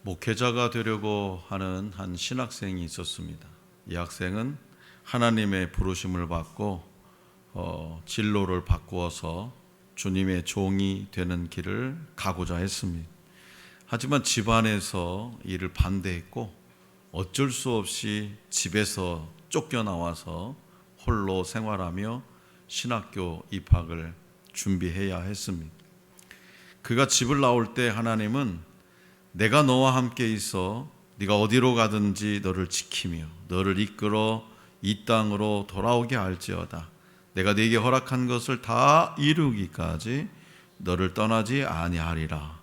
목회자가 되려고 하는 한 신학생이 있었습니다. 이 학생은 하나님의 부르심을 받고 진로를 바꾸어서 주님의 종이 되는 길을 가고자 했습니다. 하지만 집안에서 이를 반대했고 어쩔 수 없이 집에서 쫓겨나와서 홀로 생활하며 신학교 입학을 준비해야 했습니다. 그가 집을 나올 때 하나님은 내가 너와 함께 있어 네가 어디로 가든지 너를 지키며 너를 이끌어 이 땅으로 돌아오게 할지어다. 내가 네게 허락한 것을 다 이루기까지 너를 떠나지 아니하리라.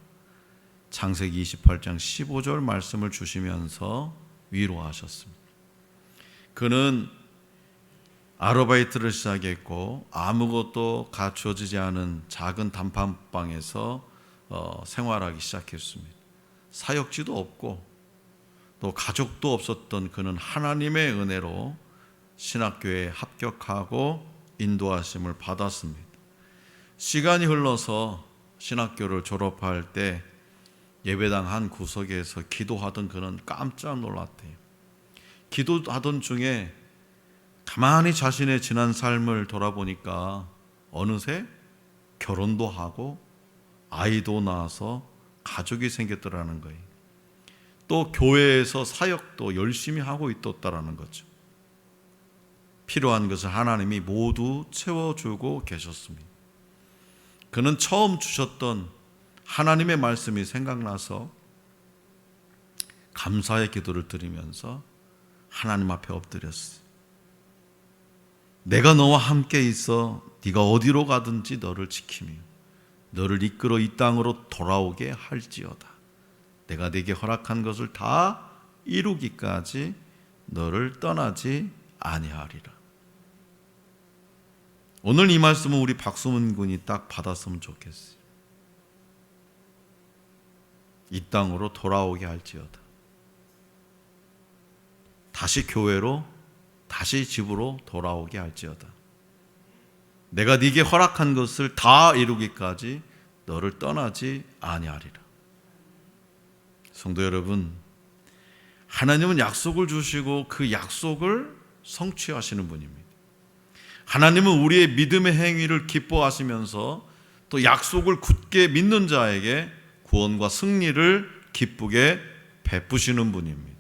창세기 28장 15절 말씀을 주시면서 위로하셨습니다. 그는 아르바이트를 시작했고 아무것도 갖춰지지 않은 작은 단칸방에서 생활하기 시작했습니다. 사역지도 없고 또 가족도 없었던 그는 하나님의 은혜로 신학교에 합격하고 인도하심을 받았습니다. 시간이 흘러서 신학교를 졸업할 때 예배당 한 구석에서 기도하던 그는 깜짝 놀랐대요. 기도하던 중에 가만히 자신의 지난 삶을 돌아보니까 어느새 결혼도 하고 아이도 낳아서 가족이 생겼더라는 거예요. 또 교회에서 사역도 열심히 하고 있었다라는 거죠. 필요한 것을 하나님이 모두 채워주고 계셨습니다. 그는 처음 주셨던 하나님의 말씀이 생각나서 감사의 기도를 드리면서 하나님 앞에 엎드렸어요. 내가 너와 함께 있어 네가 어디로 가든지 너를 지키며 너를 이끌어 이 땅으로 돌아오게 할지어다. 내가 네게 허락한 것을 다 이루기까지 너를 떠나지 아니하리라. 오늘 이 말씀은 우리 박수문 군이 딱 받았으면 좋겠어요. 이 땅으로 돌아오게 할지어다. 다시 교회로, 다시 집으로 돌아오게 할지어다. 내가 네게 허락한 것을 다 이루기까지 너를 떠나지 아니하리라. 성도 여러분, 하나님은 약속을 주시고 그 약속을 성취하시는 분입니다. 하나님은 우리의 믿음의 행위를 기뻐하시면서 또 약속을 굳게 믿는 자에게 구원과 승리를 기쁘게 베푸시는 분입니다.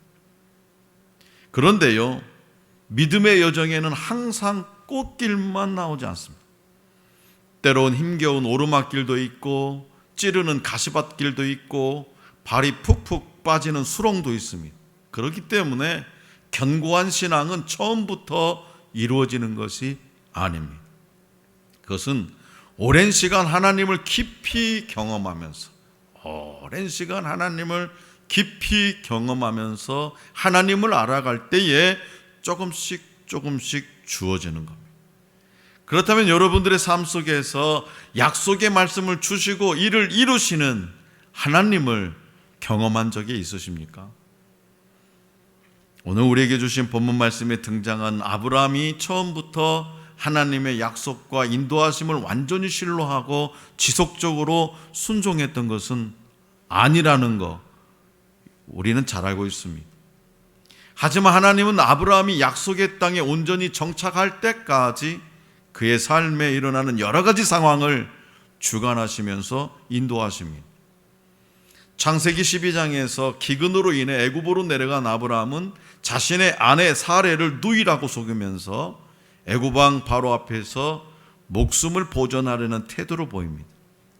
그런데요, 믿음의 여정에는 항상 꽃길만 나오지 않습니다. 때로는 힘겨운 오르막길도 있고 찌르는 가시밭길도 있고 발이 푹푹 빠지는 수렁도 있습니다. 그렇기 때문에 견고한 신앙은 처음부터 이루어지는 것이 아닙니다. 그것은 오랜 시간 하나님을 깊이 경험하면서 하나님을 알아갈 때에 조금씩 주어지는 겁니다. 그렇다면 여러분들의 삶 속에서 약속의 말씀을 주시고 이를 이루시는 하나님을 경험한 적이 있으십니까? 오늘 우리에게 주신 본문 말씀에 등장한 아브라함이 처음부터 하나님의 약속과 인도하심을 완전히 신뢰하고 지속적으로 순종했던 것은 아니라는 것 우리는 잘 알고 있습니다. 하지만 하나님은 아브라함이 약속의 땅에 온전히 정착할 때까지 그의 삶에 일어나는 여러 가지 상황을 주관하시면서 인도하십니다. 창세기 12장에서 기근으로 인해 애굽으로 내려간 아브라함은 자신의 아내 사레를 누이라고 속이면서 애굽 왕 바로 앞에서 목숨을 보존하려는 태도를 보입니다.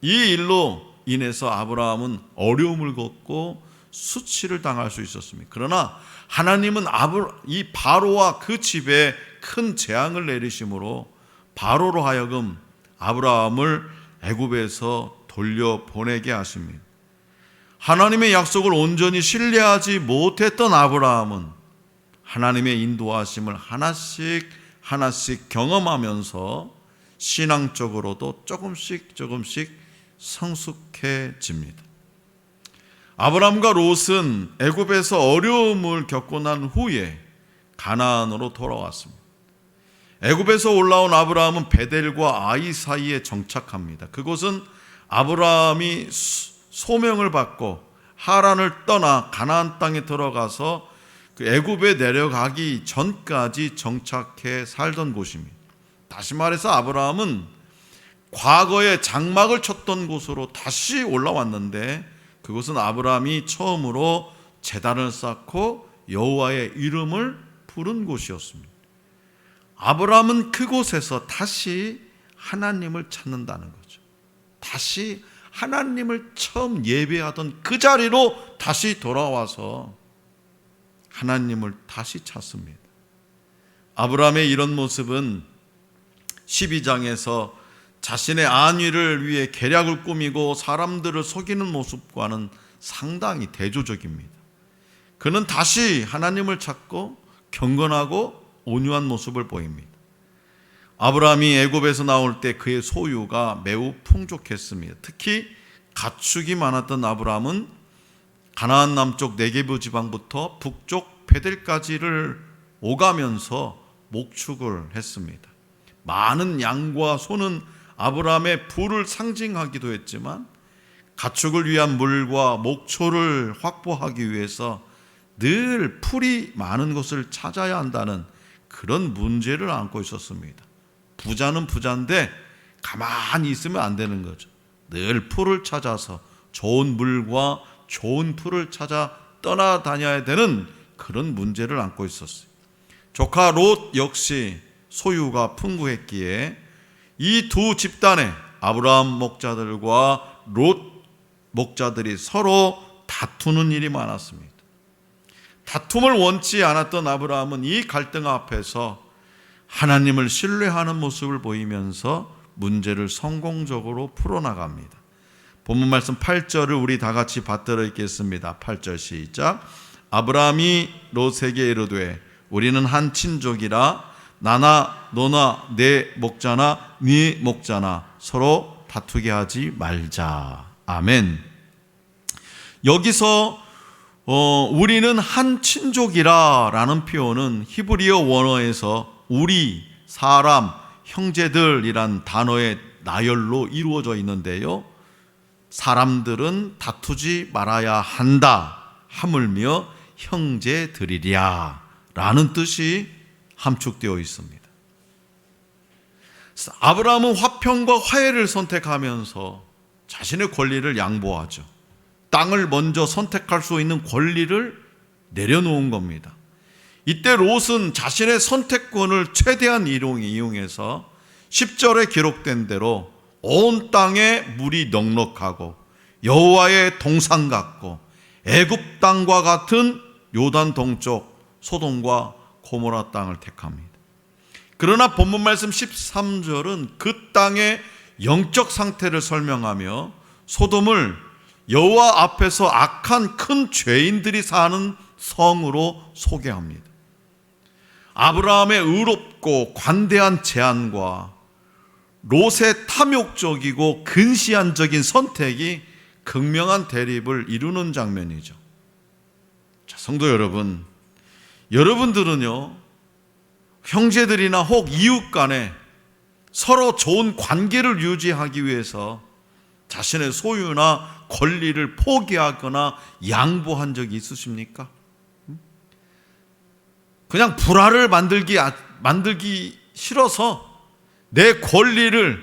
이 일로 인해서 아브라함은 어려움을 겪고 수치를 당할 수 있었습니다. 그러나 하나님은 이 바로와 그 집에 큰 재앙을 내리심으로 바로로 하여금 아브라함을 애굽에서 돌려보내게 하십니다. 하나님의 약속을 온전히 신뢰하지 못했던 아브라함은 하나님의 인도하심을 하나씩 경험하면서 신앙적으로도 조금씩 성숙해집니다. 아브라함과 롯은 애굽에서 어려움을 겪고 난 후에 가나안으로 돌아왔습니다. 애굽에서 올라온 아브라함은 베델과 아이 사이에 정착합니다. 그곳은 아브라함이 소명을 받고 하란을 떠나 가나안 땅에 들어가서 그 애굽에 내려가기 전까지 정착해 살던 곳입니다. 다시 말해서 아브라함은 과거에 장막을 쳤던 곳으로 다시 올라왔는데, 그곳은 아브라함이 처음으로 제단을 쌓고 여호와의 이름을 부른 곳이었습니다. 아브라함은 그곳에서 다시 하나님을 찾는다는 거죠. 다시 하나님을 처음 예배하던 그 자리로 다시 돌아와서 하나님을 다시 찾습니다. 아브라함의 이런 모습은 12장에서 자신의 안위를 위해 계략을 꾸미고 사람들을 속이는 모습과는 상당히 대조적입니다. 그는 다시 하나님을 찾고 경건하고 온유한 모습을 보입니다. 아브라함이 애굽에서 나올 때 그의 소유가 매우 풍족했습니다. 특히 가축이 많았던 아브라함은 가나안 남쪽 네게브 지방부터 북쪽 베델까지를 오가면서 목축을 했습니다. 많은 양과 소는 아브라함의 부를 상징하기도 했지만, 가축을 위한 물과 목초를 확보하기 위해서 늘 풀이 많은 곳을 찾아야 한다는 그런 문제를 안고 있었습니다. 부자는 부자인데 가만히 있으면 안 되는 거죠. 늘 풀을 찾아서 좋은 물과 좋은 풀을 찾아 떠나다녀야 되는 그런 문제를 안고 있었어요. 조카 롯 역시 소유가 풍부했기에 이 두 집단의 아브라함 목자들과 롯 목자들이 서로 다투는 일이 많았습니다. 다툼을 원치 않았던 아브라함은 이 갈등 앞에서 하나님을 신뢰하는 모습을 보이면서 문제를 성공적으로 풀어나갑니다. 본문 말씀 8절을 우리 다 같이 받들어 읽겠습니다. 8절 시작. 아브라함이 롯에게 이르되 우리는 한 친족이라 나나 너나 내 목자나 네 목자나 서로 다투게 하지 말자. 아멘. 여기서 우리는 한 친족이라 라는 표현은 히브리어 원어에서 우리, 사람, 형제들이란 단어의 나열로 이루어져 있는데요, 사람들은 다투지 말아야 한다 하물며 형제들이랴 라는 뜻이 함축되어 있습니다. 아브라함은 화평과 화해를 선택하면서 자신의 권리를 양보하죠. 땅을 먼저 선택할 수 있는 권리를 내려놓은 겁니다. 이때 롯은 자신의 선택권을 최대한 이용해서 10절에 기록된 대로 온 땅에 물이 넉넉하고 여호와의 동산 같고 애굽 땅과 같은 요단 동쪽 소돔과 고모라 땅을 택합니다. 그러나 본문 말씀 13절은 그 땅의 영적 상태를 설명하며 소돔을 여호와 앞에서 악한 큰 죄인들이 사는 성으로 소개합니다. 아브라함의 의롭고 관대한 제안과 롯의 탐욕적이고 근시안적인 선택이 극명한 대립을 이루는 장면이죠. 자, 성도 여러분, 여러분들은요, 형제들이나 혹 이웃 간에 서로 좋은 관계를 유지하기 위해서 자신의 소유나 권리를 포기하거나 양보한 적이 있으십니까? 그냥 불화를 만들기 싫어서 내 권리를,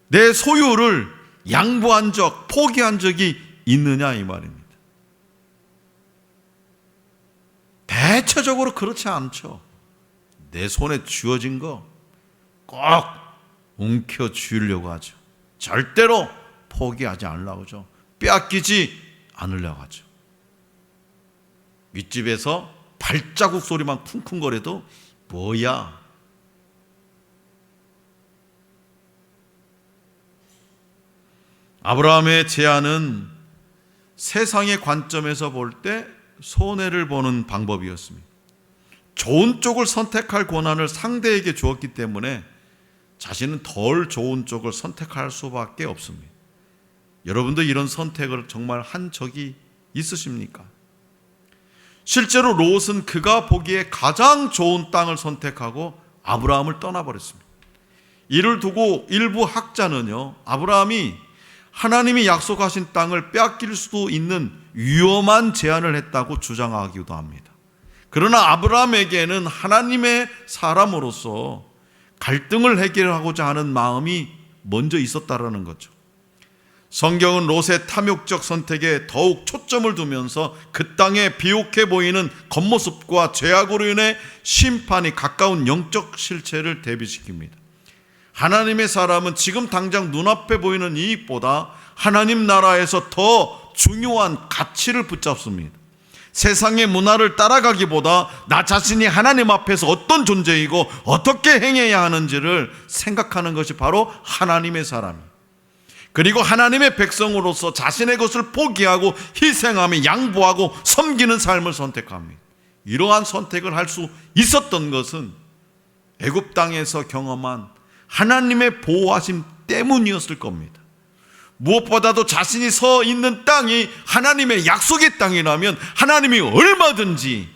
내 소유를 양보한 적, 포기한 적이 있느냐 이 말입니다. 대체적으로 그렇지 않죠. 내 손에 쥐어진 거 꼭 움켜쥐으려고 하죠. 절대로 포기하지 않으려고 하죠. 빼앗기지 않으려고 하죠. 윗집에서 발자국 소리만 쿵쿵거려도 뭐야? 아브라함의 제안은 세상의 관점에서 볼 때 손해를 보는 방법이었습니다. 좋은 쪽을 선택할 권한을 상대에게 주었기 때문에 자신은 덜 좋은 쪽을 선택할 수밖에 없습니다. 여러분도 이런 선택을 정말 한 적이 있으십니까? 실제로 롯은 그가 보기에 가장 좋은 땅을 선택하고 아브라함을 떠나버렸습니다. 이를 두고 일부 학자는요, 아브라함이 하나님이 약속하신 땅을 빼앗길 수도 있는 위험한 제안을 했다고 주장하기도 합니다. 그러나 아브라함에게는 하나님의 사람으로서 갈등을 해결하고자 하는 마음이 먼저 있었다라는 거죠. 성경은 롯의 탐욕적 선택에 더욱 초점을 두면서 그 땅에 비옥해 보이는 겉모습과 죄악으로 인해 심판이 가까운 영적 실체를 대비시킵니다. 하나님의 사람은 지금 당장 눈앞에 보이는 이익보다 하나님 나라에서 더 중요한 가치를 붙잡습니다. 세상의 문화를 따라가기보다 나 자신이 하나님 앞에서 어떤 존재이고 어떻게 행해야 하는지를 생각하는 것이 바로 하나님의 사람이에요. 그리고 하나님의 백성으로서 자신의 것을 포기하고 희생하며 양보하고 섬기는 삶을 선택합니다. 이러한 선택을 할 수 있었던 것은 애굽 땅에서 경험한 하나님의 보호하심 때문이었을 겁니다. 무엇보다도 자신이 서 있는 땅이 하나님의 약속의 땅이라면 하나님이 얼마든지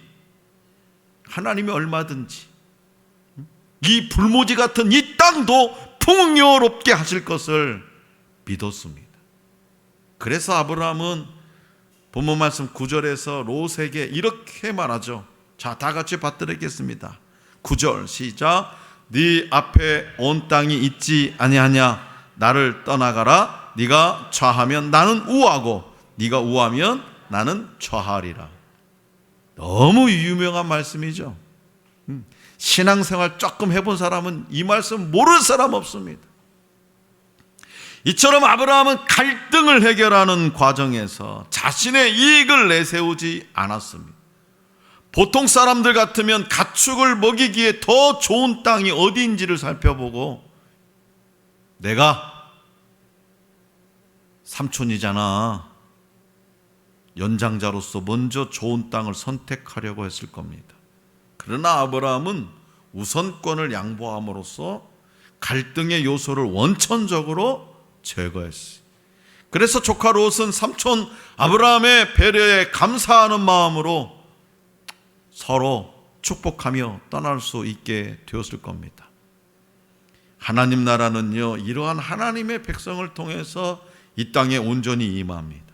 이 불모지 같은 이 땅도 풍요롭게 하실 것을 믿었습니다. 그래서 아브라함은 본문 말씀 9절에서 롯에게 이렇게 말하죠. 자, 다 같이 받들겠습니다. 9절 시작. 네 앞에 온 땅이 있지 아니하냐? 나를 떠나가라. 네가 좌하면 나는 우하고 네가 우하면 나는 좌하리라. 너무 유명한 말씀이죠. 신앙생활 조금 해본 사람은 이 말씀 모르는 사람 없습니다. 이처럼 아브라함은 갈등을 해결하는 과정에서 자신의 이익을 내세우지 않았습니다. 보통 사람들 같으면 가축을 먹이기에 더 좋은 땅이 어디인지를 살펴보고 내가 삼촌이잖아, 연장자로서 먼저 좋은 땅을 선택하려고 했을 겁니다. 그러나 아브라함은 우선권을 양보함으로써 갈등의 요소를 원천적으로 제거했어요. 그래서 조카 롯은 삼촌 아브라함의 배려에 감사하는 마음으로 서로 축복하며 떠날 수 있게 되었을 겁니다. 하나님 나라는요, 이러한 하나님의 백성을 통해서 이 땅에 온전히 임합니다.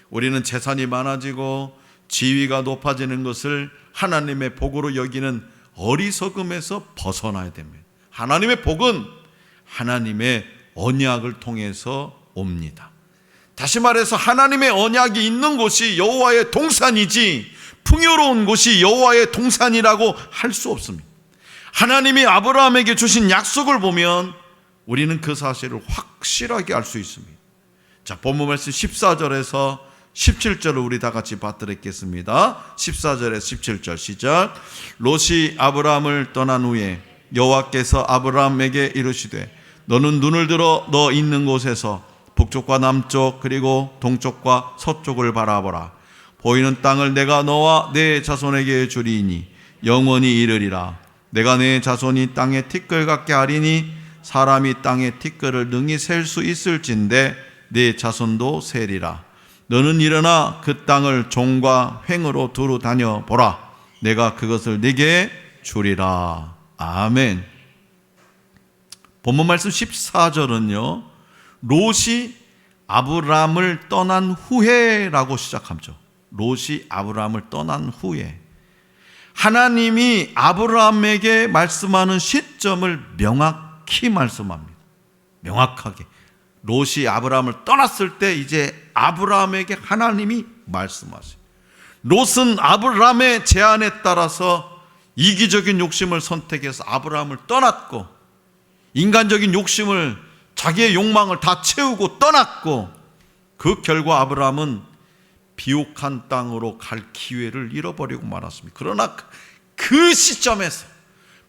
우리는 재산이 많아지고 지위가 높아지는 것을 하나님의 복으로 여기는 어리석음에서 벗어나야 됩니다. 하나님의 복은 하나님의 언약을 통해서 옵니다. 다시 말해서 하나님의 언약이 있는 곳이 여호와의 동산이지 풍요로운 곳이 여호와의 동산이라고 할 수 없습니다. 하나님이 아브라함에게 주신 약속을 보면 우리는 그 사실을 확실하게 알 수 있습니다. 자, 본문 말씀 14절에서 17절을 우리 다 같이 받들겠습니다. 14절에서 17절 시작. 롯이 아브라함을 떠난 후에 여호와께서 아브라함에게 이르시되 너는 눈을 들어 너 있는 곳에서 북쪽과 남쪽 그리고 동쪽과 서쪽을 바라보라. 보이는 땅을 내가 너와 내 자손에게 주리니 영원히 이르리라. 내가 내 자손이 땅의 티끌 같게 하리니 사람이 땅의 티끌을 능히 셀 수 있을진데 내 자손도 세리라. 너는 일어나 그 땅을 종과 횡으로 두루 다녀보라. 내가 그것을 네게 주리라. 아멘. 본문 말씀 14절은요, 롯이 아브라함을 떠난 후에라고 시작하죠. 롯이 아브라함을 떠난 후에 하나님이 아브라함에게 말씀하는 시점을 명확히 말씀합니다. 명확하게 롯이 아브라함을 떠났을 때 이제 아브라함에게 하나님이 말씀하세요. 롯은 아브라함의 제안에 따라서 이기적인 욕심을 선택해서 아브라함을 떠났고, 인간적인 욕심을, 자기의 욕망을 다 채우고 떠났고, 그 결과 아브라함은 비옥한 땅으로 갈 기회를 잃어버리고 말았습니다. 그러나 그 시점에서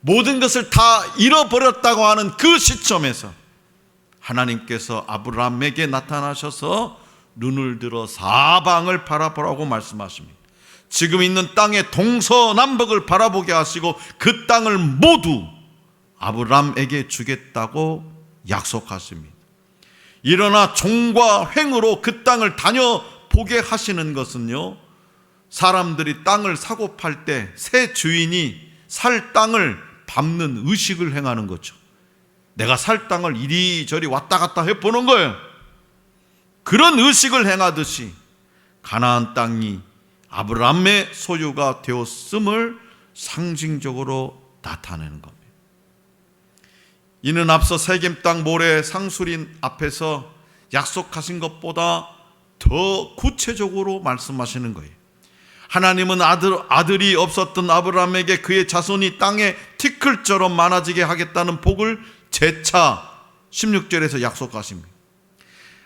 모든 것을 다 잃어버렸다고 하는 그 시점에서 하나님께서 아브라함에게 나타나셔서 눈을 들어 사방을 바라보라고 말씀하십니다. 지금 있는 땅의 동서남북을 바라보게 하시고 그 땅을 모두 아브라함에게 주겠다고 약속하십니다. 일어나 종과 횡으로 그 땅을 다녀보게 하시는 것은요, 사람들이 땅을 사고 팔 때 새 주인이 살 땅을 밟는 의식을 행하는 거죠. 내가 살 땅을 이리저리 왔다 갔다 해보는 거예요. 그런 의식을 행하듯이 가나안 땅이 아브라함의 소유가 되었음을 상징적으로 나타내는 겁니다. 이는 앞서 세겜 땅 모래 상수린 앞에서 약속하신 것보다 더 구체적으로 말씀하시는 거예요. 하나님은 아들이 없었던 아브라함에게 그의 자손이 땅에 티끌처럼 많아지게 하겠다는 복을 재차 16절에서 약속하십니다.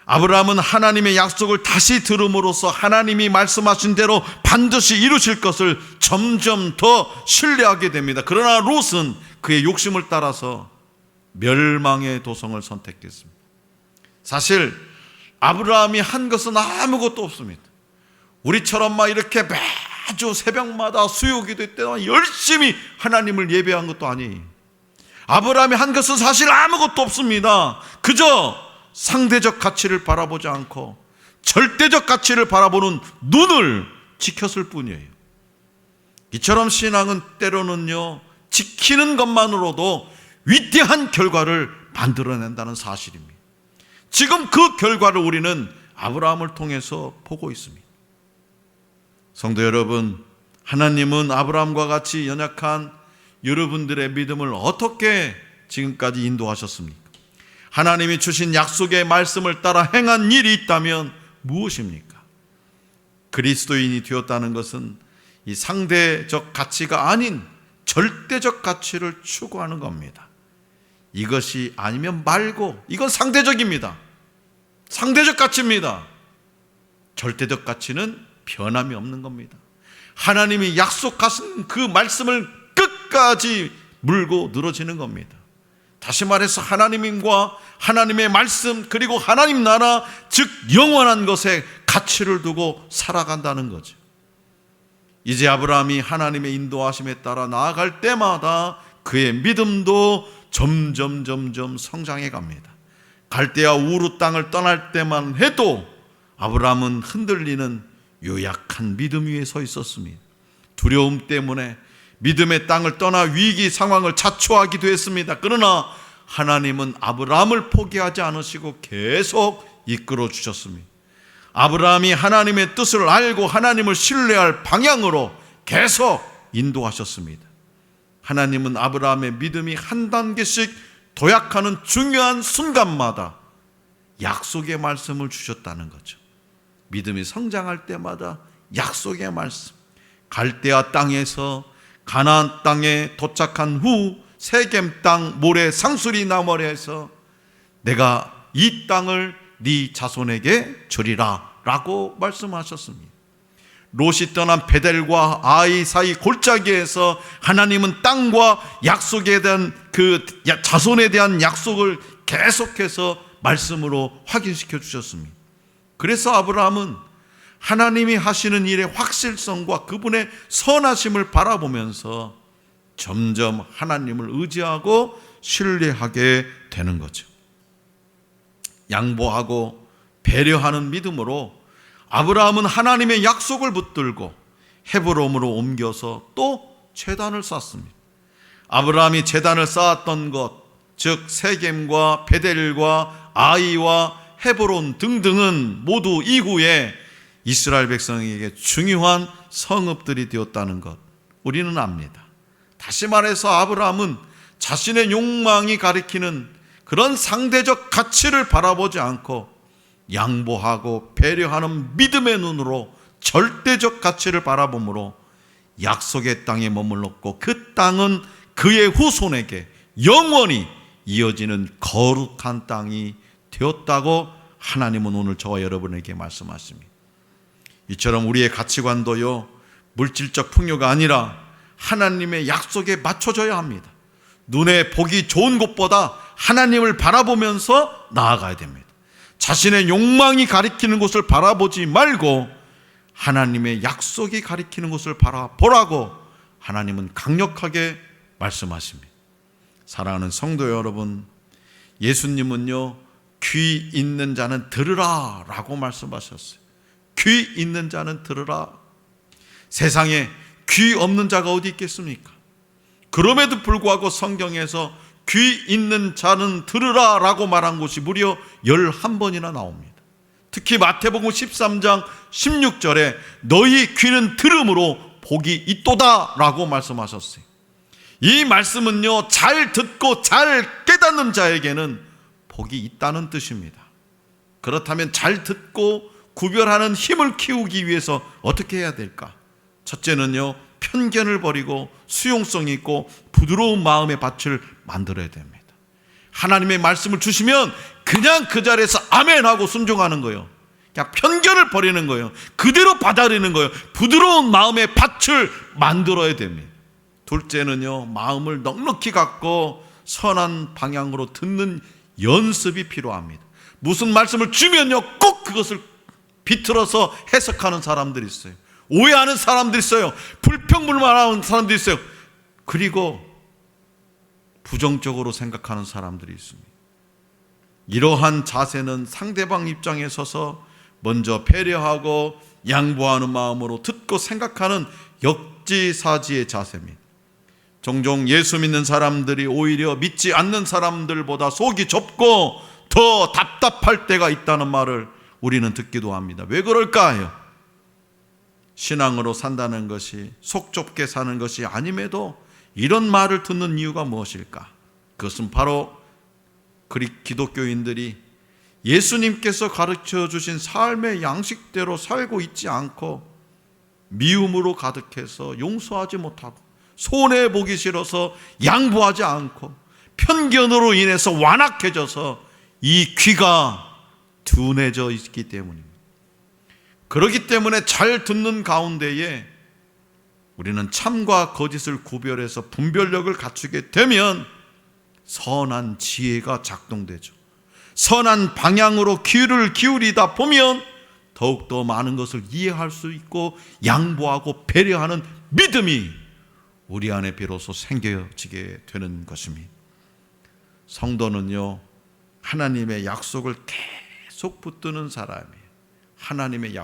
아브라함은 하나님의 약속을 다시 들음으로써 하나님이 말씀하신 대로 반드시 이루실 것을 점점 더 신뢰하게 됩니다. 그러나 롯은 그의 욕심을 따라서 멸망의 도성을 선택했습니다. 사실 아브라함이 한 것은 아무것도 없습니다. 우리처럼 막 이렇게 매주 새벽마다 수요기도 때마다 열심히 하나님을 예배한 것도 아니에요. 아브라함이 한 것은 사실 아무것도 없습니다. 그저 상대적 가치를 바라보지 않고 절대적 가치를 바라보는 눈을 지켰을 뿐이에요. 이처럼 신앙은 때로는요, 지키는 것만으로도 위대한 결과를 만들어낸다는 사실입니다. 지금 그 결과를 우리는 아브라함을 통해서 보고 있습니다. 성도 여러분, 하나님은 아브라함과 같이 연약한 여러분들의 믿음을 어떻게 지금까지 인도하셨습니까? 하나님이 주신 약속의 말씀을 따라 행한 일이 있다면 무엇입니까? 그리스도인이 되었다는 것은 이 상대적 가치가 아닌 절대적 가치를 추구하는 겁니다. 이것이 아니면 말고, 이건 상대적입니다. 상대적 가치입니다. 절대적 가치는 변함이 없는 겁니다. 하나님이 약속하신 그 말씀을 끝까지 물고 늘어지는 겁니다. 다시 말해서 하나님과 하나님의 말씀, 그리고 하나님 나라, 즉 영원한 것에 가치를 두고 살아간다는 거죠. 이제 아브라함이 하나님의 인도하심에 따라 나아갈 때마다 그의 믿음도 점점 성장해 갑니다. 갈대아 우르 땅을 떠날 때만 해도 아브라함은 흔들리는 요약한 믿음 위에 서 있었습니다. 두려움 때문에 믿음의 땅을 떠나 위기 상황을 자초하기도 했습니다. 그러나 하나님은 아브라함을 포기하지 않으시고 계속 이끌어 주셨습니다. 아브라함이 하나님의 뜻을 알고 하나님을 신뢰할 방향으로 계속 인도하셨습니다. 하나님은 아브라함의 믿음이 한 단계씩 도약하는 중요한 순간마다 약속의 말씀을 주셨다는 거죠. 믿음이 성장할 때마다 약속의 말씀, 갈대아 땅에서 가나안 땅에 도착한 후 세겜 땅 모래 상수리 나무에서 내가 이 땅을 네 자손에게 주리라 라고 말씀하셨습니다. 롯이 떠난 베델과 아이 사이 골짜기에서 하나님은 땅과 약속에 대한 그 자손에 대한 약속을 계속해서 말씀으로 확인시켜 주셨습니다. 그래서 아브라함은 하나님이 하시는 일의 확실성과 그분의 선하심을 바라보면서 점점 하나님을 의지하고 신뢰하게 되는 거죠. 양보하고 배려하는 믿음으로 아브라함은 하나님의 약속을 붙들고 헤브론으로 옮겨서 또 제단을 쌓습니다. 아브라함이 제단을 쌓았던 것, 즉 세겜과 베델과 아이와 헤브론 등등은 모두 이후에 이스라엘 백성에게 중요한 성읍들이 되었다는 것 우리는 압니다. 다시 말해서 아브라함은 자신의 욕망이 가리키는 그런 상대적 가치를 바라보지 않고 양보하고 배려하는 믿음의 눈으로 절대적 가치를 바라보므로 약속의 땅에 머물렀고 그 땅은 그의 후손에게 영원히 이어지는 거룩한 땅이 되었다고 하나님은 오늘 저와 여러분에게 말씀하십니다. 이처럼 우리의 가치관도요, 물질적 풍요가 아니라 하나님의 약속에 맞춰져야 합니다. 눈에 보기 좋은 것보다 하나님을 바라보면서 나아가야 됩니다. 자신의 욕망이 가리키는 곳을 바라보지 말고 하나님의 약속이 가리키는 곳을 바라보라고 하나님은 강력하게 말씀하십니다. 사랑하는 성도 여러분, 예수님은요, 귀 있는 자는 들으라 라고 말씀하셨어요. 귀 있는 자는 들으라. 세상에 귀 없는 자가 어디 있겠습니까? 그럼에도 불구하고 성경에서 귀 있는 자는 들으라 라고 말한 곳이 무려 11번이나 나옵니다. 특히 마태복음 13장 16절에 너희 귀는 들음으로 복이 있도다 라고 말씀하셨어요. 이 말씀은요, 잘 듣고 잘 깨닫는 자에게는 복이 있다는 뜻입니다. 그렇다면 잘 듣고 구별하는 힘을 키우기 위해서 어떻게 해야 될까? 첫째는요, 편견을 버리고 수용성 있고 부드러운 마음의 밭을 만들어야 됩니다. 하나님의 말씀을 주시면 그냥 그 자리에서 아멘 하고 순종하는 거예요. 그냥 편견을 버리는 거예요. 그대로 받아들이는 거예요. 부드러운 마음의 밭을 만들어야 됩니다. 둘째는요, 마음을 넉넉히 갖고 선한 방향으로 듣는 연습이 필요합니다. 무슨 말씀을 주면요, 꼭 그것을 비틀어서 해석하는 사람들이 있어요. 오해하는 사람들이 있어요. 불평불만하는 사람들이 있어요. 그리고 부정적으로 생각하는 사람들이 있습니다. 이러한 자세는 상대방 입장에 서서 먼저 배려하고 양보하는 마음으로 듣고 생각하는 역지사지의 자세입니다. 종종 예수 믿는 사람들이 오히려 믿지 않는 사람들보다 속이 좁고 더 답답할 때가 있다는 말을 우리는 듣기도 합니다. 왜 그럴까요? 신앙으로 산다는 것이 속 좁게 사는 것이 아님에도 이런 말을 듣는 이유가 무엇일까? 그것은 바로 기독교인들이 예수님께서 가르쳐 주신 삶의 양식대로 살고 있지 않고 미움으로 가득해서 용서하지 못하고 손해보기 싫어서 양보하지 않고 편견으로 인해서 완악해져서 이 귀가 둔해져 있기 때문입니다. 그렇기 때문에 잘 듣는 가운데에 우리는 참과 거짓을 구별해서 분별력을 갖추게 되면 선한 지혜가 작동되죠. 선한 방향으로 귀를 기울이다 보면 더욱더 많은 것을 이해할 수 있고 양보하고 배려하는 믿음이 우리 안에 비로소 생겨지게 되는 것입니다. 성도는요, 하나님의 약속을 계속 붙드는 사람이에요. 하나님의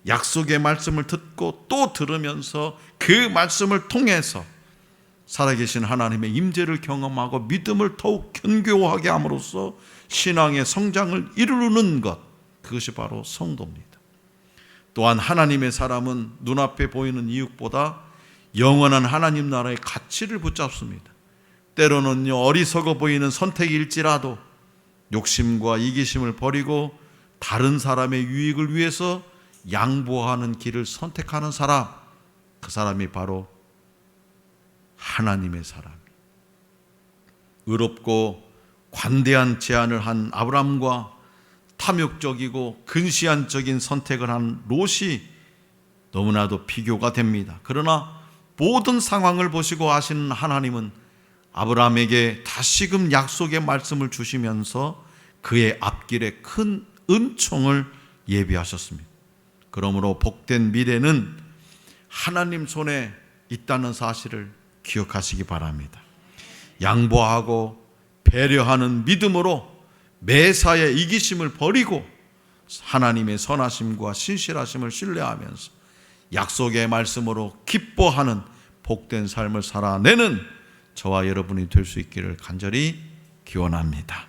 약속의 말씀을 듣고 또 들으면서 그 말씀을 통해서 살아계신 하나님의 임재를 경험하고 믿음을 더욱 견고하게 함으로써 신앙의 성장을 이루는 것, 그것이 바로 성도입니다. 또한 하나님의 사람은 눈앞에 보이는 이익보다 영원한 하나님 나라의 가치를 붙잡습니다. 때로는요, 어리석어 보이는 선택일지라도 욕심과 이기심을 버리고 다른 사람의 유익을 위해서 양보하는 길을 선택하는 사람, 그 사람이 바로 하나님의 사람. 의롭고 관대한 제안을 한 아브람과 탐욕적이고 근시안적인 선택을 한 롯이 너무나도 비교가 됩니다. 그러나 모든 상황을 보시고 아시는 하나님은 아브람에게 다시금 약속의 말씀을 주시면서 그의 앞길에 큰 은총을 예비하셨습니다. 그러므로 복된 미래는 하나님 손에 있다는 사실을 기억하시기 바랍니다. 양보하고 배려하는 믿음으로 매사에 이기심을 버리고 하나님의 선하심과 신실하심을 신뢰하면서 약속의 말씀으로 기뻐하는 복된 삶을 살아내는 저와 여러분이 될 수 있기를 간절히 기원합니다.